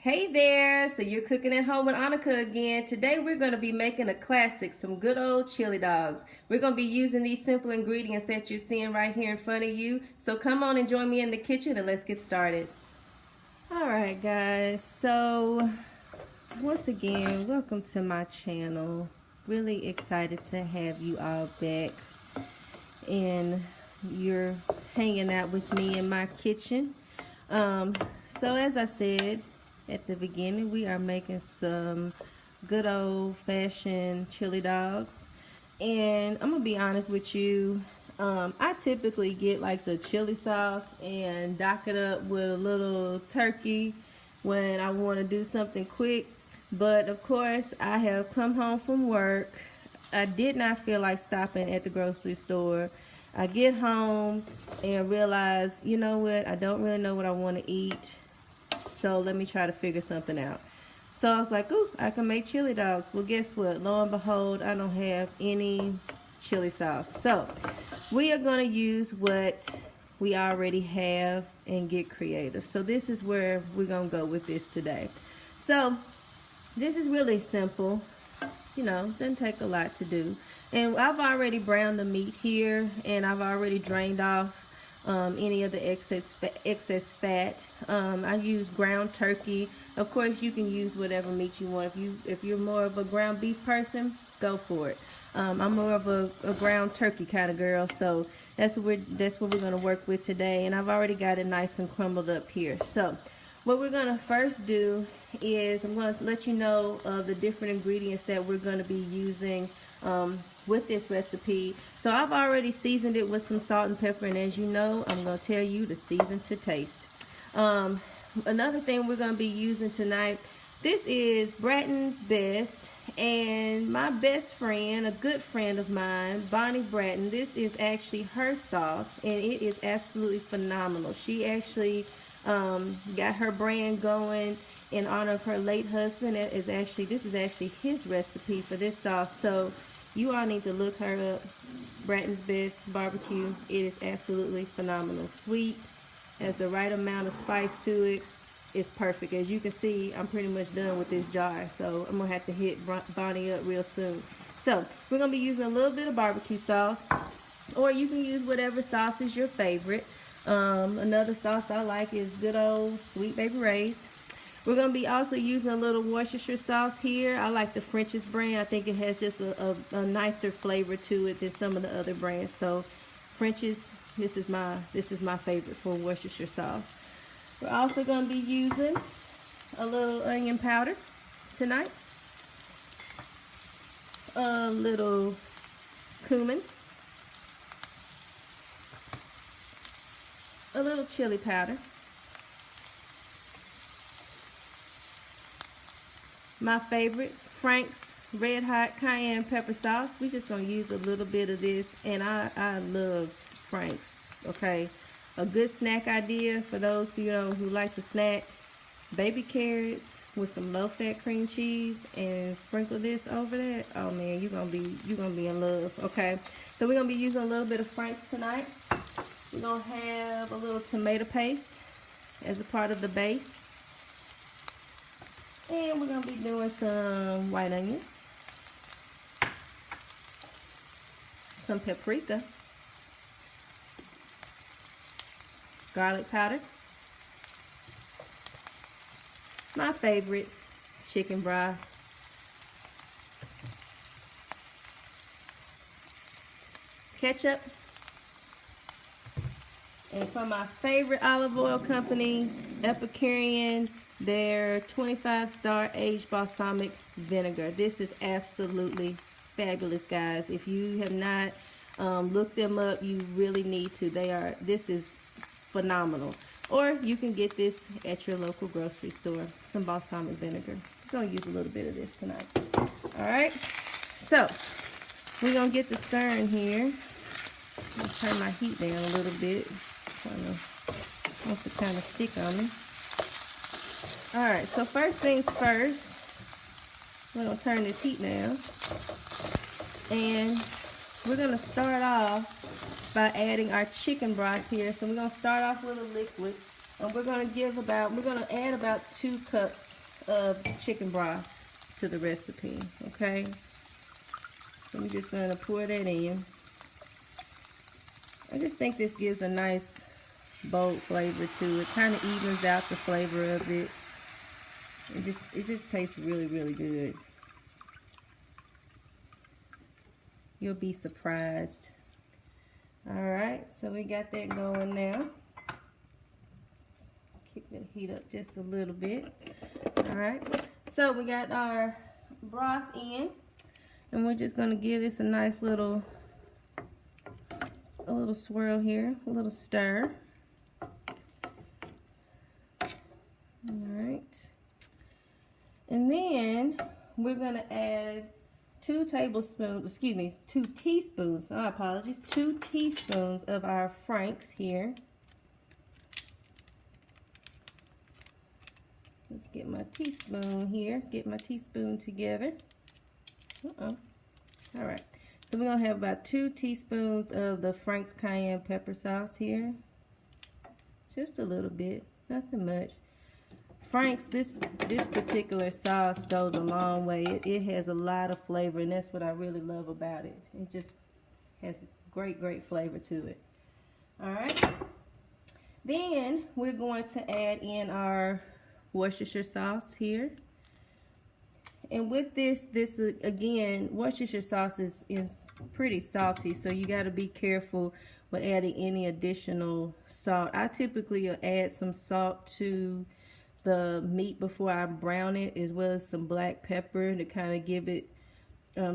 Hey there, so you're cooking at home with Annika again. Today we're going to be making a classic, some good old chili dogs. We're going to be using these simple ingredients that you're seeing right here in front of you. So come on and join me in the kitchen and let's get started. Alright guys, so once again, welcome to my channel. Really excited to have you all back and you're hanging out with me in my kitchen. So as I said at the beginning, we are making some good old-fashioned chili dogs, and I'm gonna be honest with you, I typically get like the chili sauce and dock it up with a little turkey when I want to do something quick. But of course, I have come home from work. I did not feel like stopping at the grocery store. I get home and realize, you know what, I don't really know what I want to eat, so let me try to figure something out. So I was like, ooh, I can make chili dogs. Well, guess what? Lo and behold, I don't have any chili sauce. So we are going to use what we already have and get creative. So this is where we're going to go with this today. So this is really simple. You know, doesn't take a lot to do. And I've already browned the meat here, and I've already drained off any of the excess fat. I use ground turkey. Of course, you can use whatever meat you want. If you're more of a ground beef person, go for it. I'm more of a ground turkey kind of girl, so that's what we're going to work with today. And I've already got it nice and crumbled up here. So what we're going to first do is I'm going to let you know the different ingredients that we're going to be using with this recipe. So I've already seasoned it with some salt and pepper, and as you know, I'm going to tell you to season to taste. Another thing we're going to be using tonight, this is Bratton's Best, and my best friend, a good friend of mine, Bonnie Bratton, this is actually her sauce, and it is absolutely phenomenal. She actually got her brand going in honor of her late husband. This is actually his recipe for this sauce, so you all need to look her up. Bratton's Best Barbecue. It is absolutely phenomenal. Sweet, has the right amount of spice to it. It's perfect. As you can see, I'm pretty much done with this jar, so I'm gonna have to hit Bonnie up real soon. So we're gonna be using a little bit of barbecue sauce, or you can use whatever sauce is your favorite. Another sauce I like is good old Sweet Baby Ray's. We're going to be also using a little Worcestershire sauce here. I like the French's brand. I think it has just a nicer flavor to it than some of the other brands. So French's, this is my favorite for Worcestershire sauce. We're also going to be using a little onion powder tonight, a little cumin, a little chili powder, my favorite, Frank's Red Hot Cayenne Pepper Sauce. We're just going to use a little bit of this, and I love Frank's, okay? A good snack idea for those who like to snack. Baby carrots with some low-fat cream cheese and sprinkle this over that. Oh man, you're gonna be in love, okay? So we're gonna be using a little bit of Frank's tonight. We're gonna have a little tomato paste as a part of the base. And we're going to be doing some white onion, some paprika, garlic powder, my favorite, chicken broth, ketchup, and from my favorite olive oil company, Epicurean, their 25-star aged balsamic vinegar. This is absolutely fabulous, guys. If you have not looked them up, you really need to. This is phenomenal. Or you can get this at your local grocery store, some balsamic vinegar. I'm going to use a little bit of this tonight. Alright, so we're going to get the stirring here. I'm going to turn my heat down a little bit. Wants to kind of stick on me. Alright, so first things first, we're going to turn this heat down, and we're going to start off by adding our chicken broth here. So we're going to start off with a liquid. And we're going to add about 2 cups of chicken broth to the recipe, okay? So I'm just going to pour that in. I just think this gives a nice bold flavor to it. Kind of evens out the flavor of it. It just tastes really, really good. You'll be surprised. Alright, so we got that going now. Keep the heat up just a little bit. Alright, so we got our broth in. And we're just going to give this a nice little swirl here, a little stir. Alright. And then we're going to add 2 teaspoons, oh, apologies, 2 teaspoons of our Franks here. Let's get my teaspoon here, get my teaspoon together. Alright, so we're going to have about 2 teaspoons of the Frank's cayenne pepper sauce here. Just a little bit, nothing much. Frank's, this particular sauce goes a long way. It has a lot of flavor, and that's what I really love about it. It just has great, great flavor to it. Alright, then we're going to add in our Worcestershire sauce here. And with this again, Worcestershire sauce is pretty salty, so you got to be careful with adding any additional salt. I typically add some salt to the meat before I brown it, as well as some black pepper to kind of give it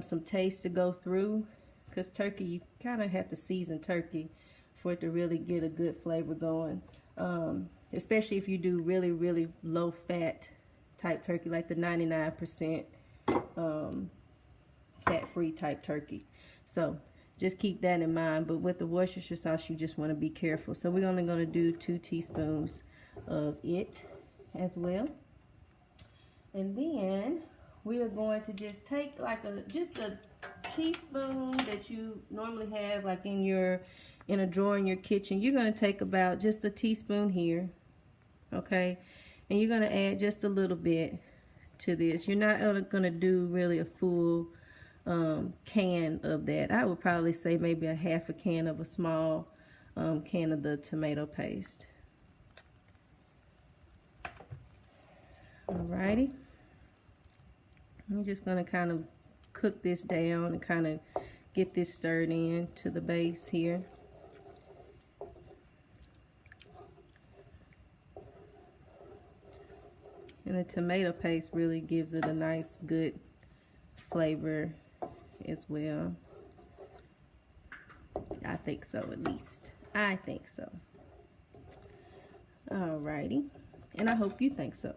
some taste to go through, because turkey, you kind of have to season turkey for it to really get a good flavor going, especially if you do really, really low fat type turkey, like the 99% fat-free type turkey. So just keep that in mind. But with the Worcestershire sauce, you just want to be careful. So we're only going to do 2 teaspoons of it as well. And then we are going to just take like just a teaspoon that you normally have like in a drawer in your kitchen. You're going to take about just a teaspoon here, okay? And you're going to add just a little bit to this. You're not going to do really a full can of that. I would probably say maybe a half a can of a small can of the tomato paste. Alrighty. I'm just going to kind of cook this down and kind of get this stirred in to the base here. And the tomato paste really gives it a nice, good flavor as well. I think so, at least. I think so. Alrighty. And I hope you think so.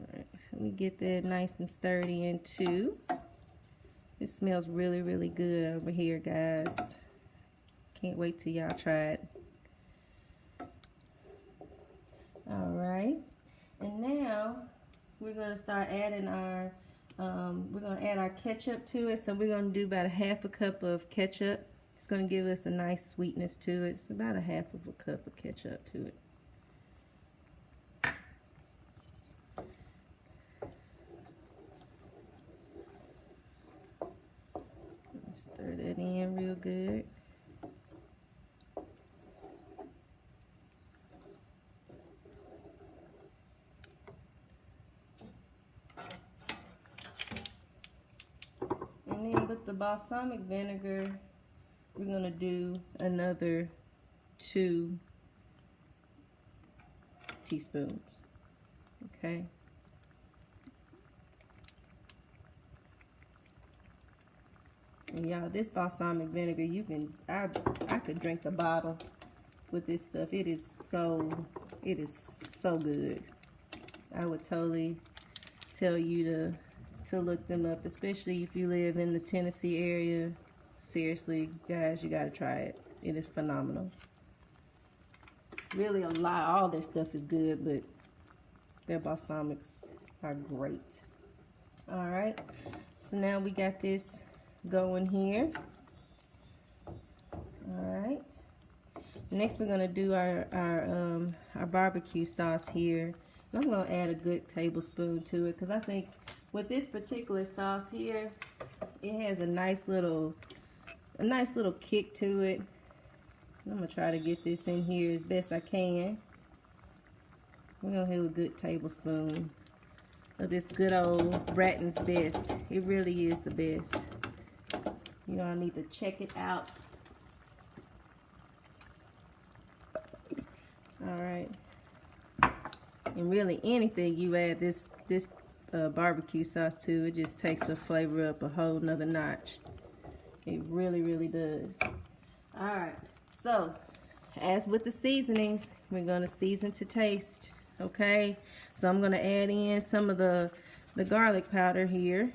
Alright, so we get that nice and sturdy in too. This smells really, really good over here, guys. Can't wait till y'all try it. Alright, and now we're going to start adding our, we're going to add our ketchup to it. So we're going to do about a half a cup of ketchup. It's going to give us a nice sweetness to it. It's about a half of a cup of ketchup to it. Stir that in real good. And then with the balsamic vinegar, we're going to do another 2 teaspoons. Okay. And y'all, this balsamic vinegar, you can, I could drink a bottle with this stuff. It is so good. I would totally tell you to look them up, especially if you live in the Tennessee area. Seriously, guys, you gotta try it. It is phenomenal. Really, all their stuff is good, but their balsamics are great. All right, so now we got this going here. All right, Next, we're gonna do our barbecue sauce here. I'm gonna add a good tablespoon to it because I think with this particular sauce here, it has a nice little kick to it. I'm gonna try to get this in here as best I can. We're gonna have a good tablespoon of this good old Bratton's Best. It really is the best. You know, I need to check it out. All right. And really anything you add this barbecue sauce to, it just takes the flavor up a whole nother notch. It really, really does. All right. So, as with the seasonings, we're gonna season to taste. Okay. So I'm gonna add in some of the garlic powder here.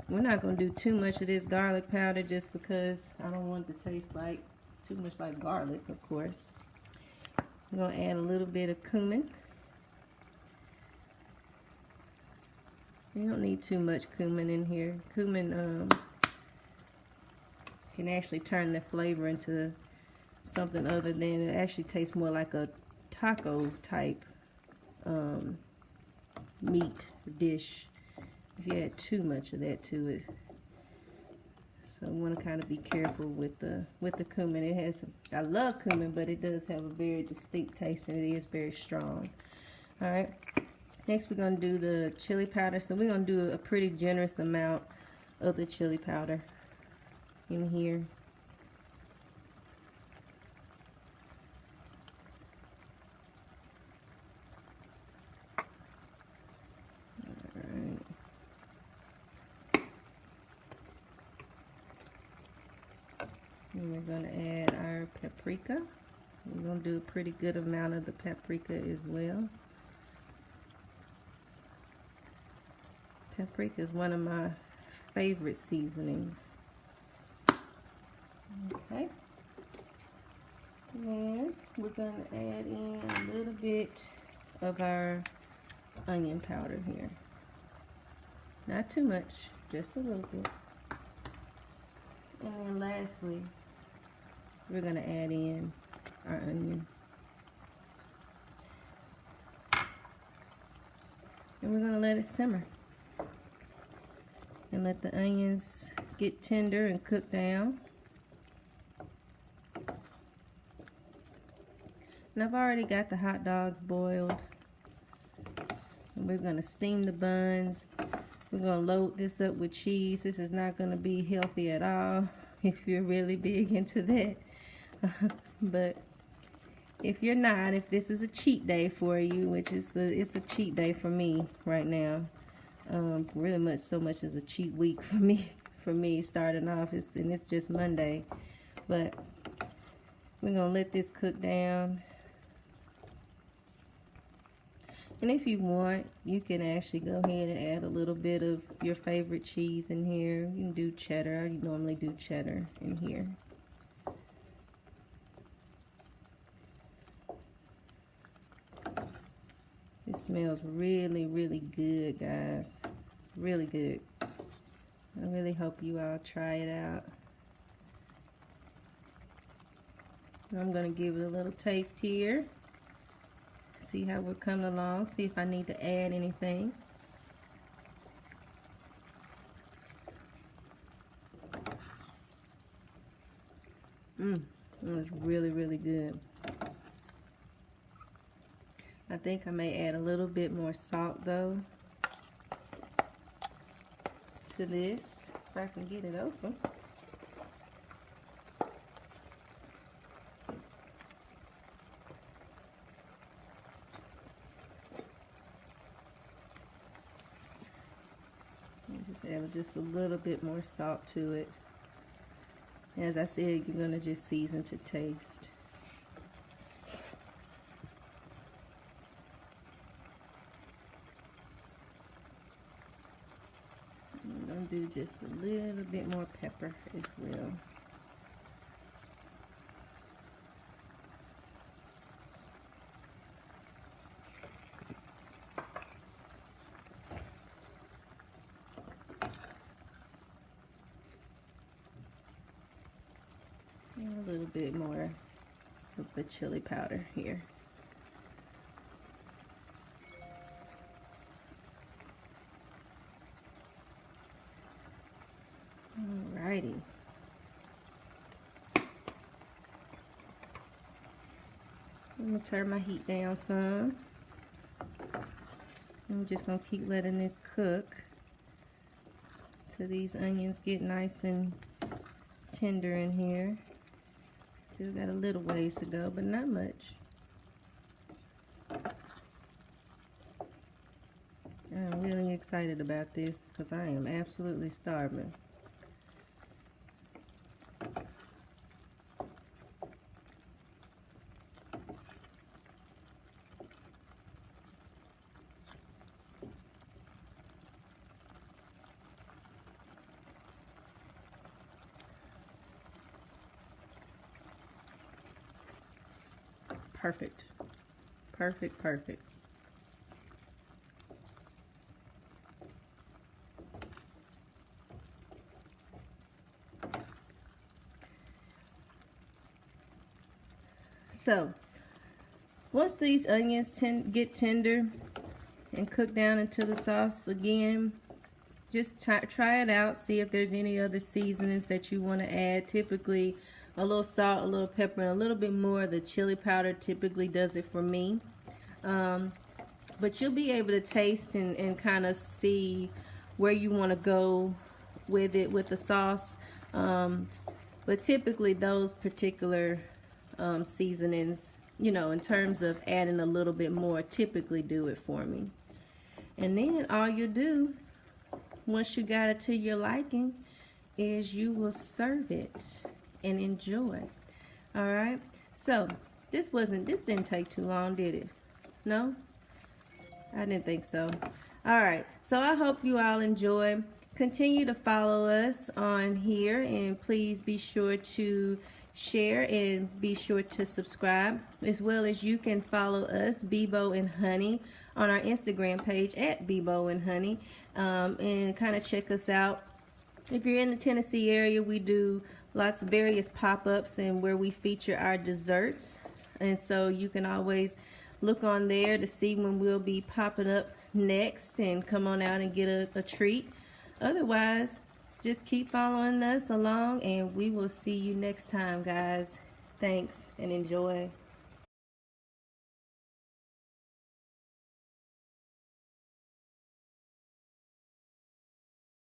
We're not gonna do too much of this garlic powder just because I don't want it to taste like too much like garlic, of course. I'm gonna add a little bit of cumin. You don't need too much cumin in here. Cumin can actually turn the flavor into something other than, it actually tastes more like a taco type meat dish if you add too much of that to it. So I want to kind of be careful with the cumin. It has, I love cumin, but it does have a very distinct taste and it is very strong. All right. Next, we're going to do the chili powder. So we're going to do a pretty generous amount of the chili powder in here. All right. And we're going to add our paprika. We're going to do a pretty good amount of the paprika as well. Paprika is one of my favorite seasonings. Okay. And we're going to add in a little bit of our onion powder here. Not too much, just a little bit. And then lastly, we're going to add in our onion. And we're going to let it simmer. And let the onions get tender and cook down. And I've already got the hot dogs boiled. And we're going to steam the buns. We're going to load this up with cheese. This is not going to be healthy at all if you're really big into that. But if you're not, if this is a cheat day for you, which is it's a cheat day for me right now. Really much so much as a cheat week for me starting off, and it's just Monday, but we're gonna let this cook down. And if you want, you can actually go ahead and add a little bit of your favorite cheese in here. You can do cheddar. I normally do cheddar in here. It smells really, really good, guys. Really good. I really hope you all try it out. I'm going to give it a little taste here. See how we're coming along. See if I need to add anything. It's really, really good. I think I may add a little bit more salt though to this, if I can get it open. Just add just a little bit more salt to it. As I said, you're going to just season to taste. I'm going to do just a little bit more pepper as well. A little bit more of the chili powder here. Alrighty. I'm gonna turn my heat down some. I'm just gonna keep letting this cook till these onions get nice and tender in here. Still got a little ways to go, but not much. I'm really excited about this because I am absolutely starving. Perfect. Perfect, perfect. So, once these onions get tender and cook down into the sauce again, just try it out. See if there's any other seasonings that you want to add. Typically, a little salt, a little pepper, and a little bit more of the chili powder typically does it for me. But you'll be able to taste and kind of see where you want to go with it, with the sauce. But typically those particular seasonings, you know, in terms of adding a little bit more, typically do it for me. And then all you do, once you got it to your liking, is you will serve it and enjoy. All right, so this didn't take too long, did it? No, I didn't think so. All right, so I hope you all enjoy. Continue to follow us on here, and please be sure to share and be sure to subscribe, as well as you can follow us, Beabo and Honey, on our Instagram page at Beabo and Honey, and kind of check us out. If you're in the Tennessee area, we do lots of various pop-ups and where we feature our desserts, and so you can always look on there to see when we'll be popping up next and come on out and get a treat. Otherwise, just keep following us along, and we will see you next time, guys. Thanks and enjoy.